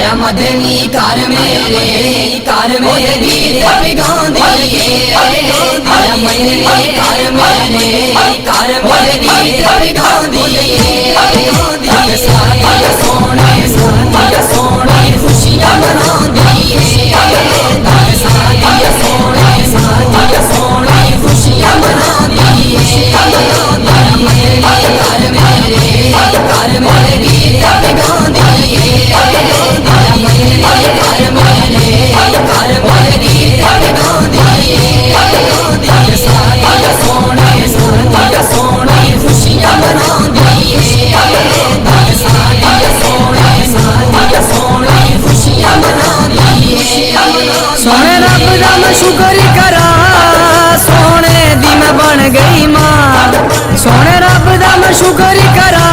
आया मदनी कार मेरे गीत गांधी आया मदनी कार मेरे गीत गांधी सारे सोने सोने खुशियां मनांदी सारे सोने खुशियां मनांदी कार मेरे गीत गांधी सोने रब दा मैं शुक्र करा सोने दी मैं बन गई मां सोने रब दा मैं शुक्र करा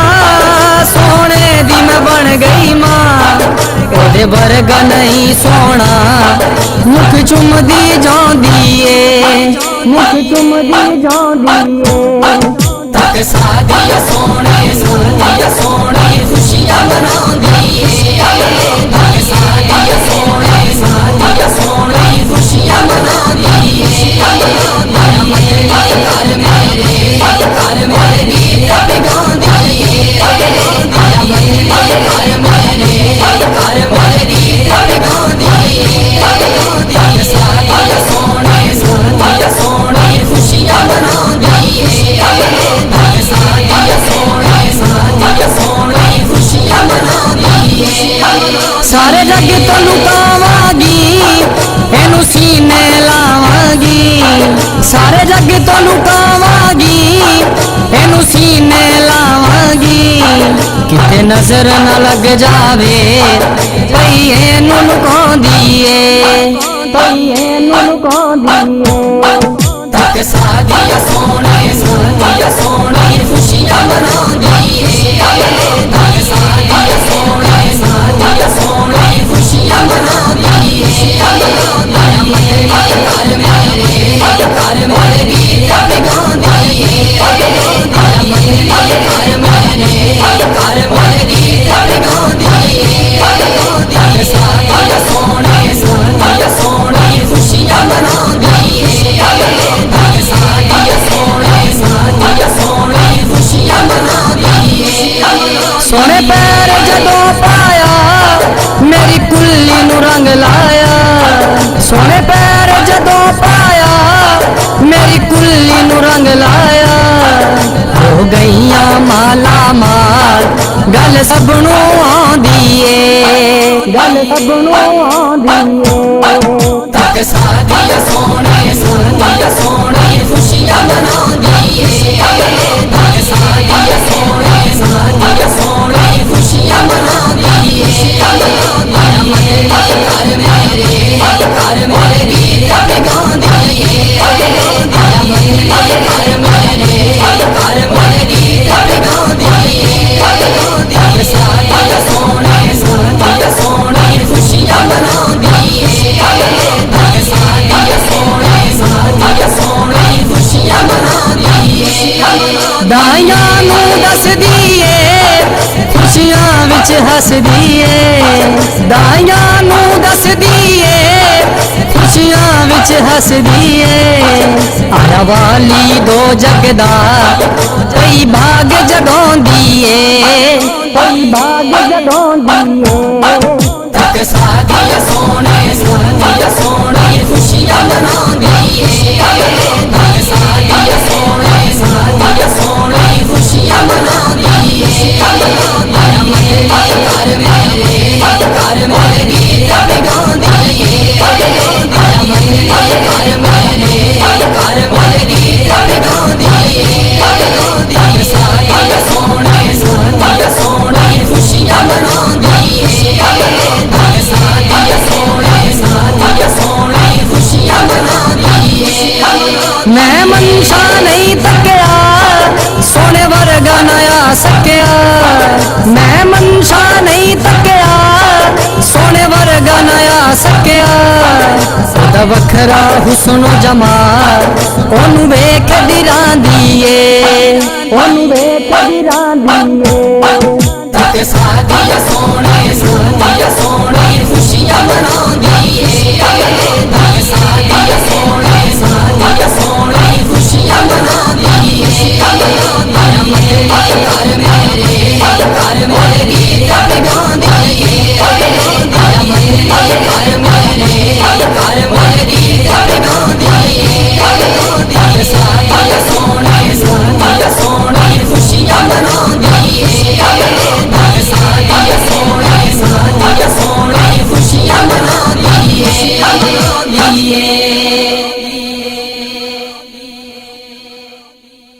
सोने दी मैं बन गई मां ओदे वर्गा नहीं सोना मुख चुमदी जांदी ए मुख चुमदी जांदी ए तक सादिया सोने सोने खुशियां मनांदी ए तक सादिया सोने खुशियां मनांदी ए कार मेरे गीत गांधी कार मेरे गीत गांधी सारे सोने खुशियां मनांदी सारे सोने खुशियां मनांदी सारे जग तो लुकावांगी एनू सीने लावांगी सारे जग तो लुकावांगी एनू सीने लावांगी किते नजर न लग जावे पई एनू लुकांदी ए पई एनू लुकांदी ए तक सादिया सोने खुशियां मनांदी तक सादिया सोने खुशियां मनांदी कार मेरे गीत गांधी कार मेरे गीत गांधी सारे सोने खुशियां मनांदी सारे सोने खुशियां मनांदी सोने पैर जदों पाया मेरी कुल्ली नू रंग लाया सोने पैर जदों पाया मेरी कुल्ली नू रंग लाया हो गईयां माला माल गल सबनू आंदी ए गल सबनू आंदी ए तक सादिया सोने खुशियां मनांदी तक सादिया सोने खुशियां मनांदी कार मेरे गीत गांधी कार मेरे गीत गांधी सारे सोने खुशियां मनांदी सारे सोने खुशियां मनांदी दाइयां नू दस दिए खुशियां विच हस दिए दाइयां नू दस दिए खुशियां विच हस दिए आया वाली दो जगदा कई भाग जगांदी ए कई भाग जगांदी ए तक सादिया सोने खुशियां मनांदी तक सादिया सोने खुशियां मनांदी कार मेरे गीत गांधी कार मेरे गीत गांधी सारे सोने खुशियां मनांदी सारे सोने खुशियां मनांदी मैं मनशा नहीं तकिया सोने वर्गा नया सकिया मैं मनशा नहीं तकिया सोने वर्गा नया सकिया वखरा हुस्न जमाल ओनू वेख दिरांदी ए ओनू वेख दिरांदी ए तक सादिया सोने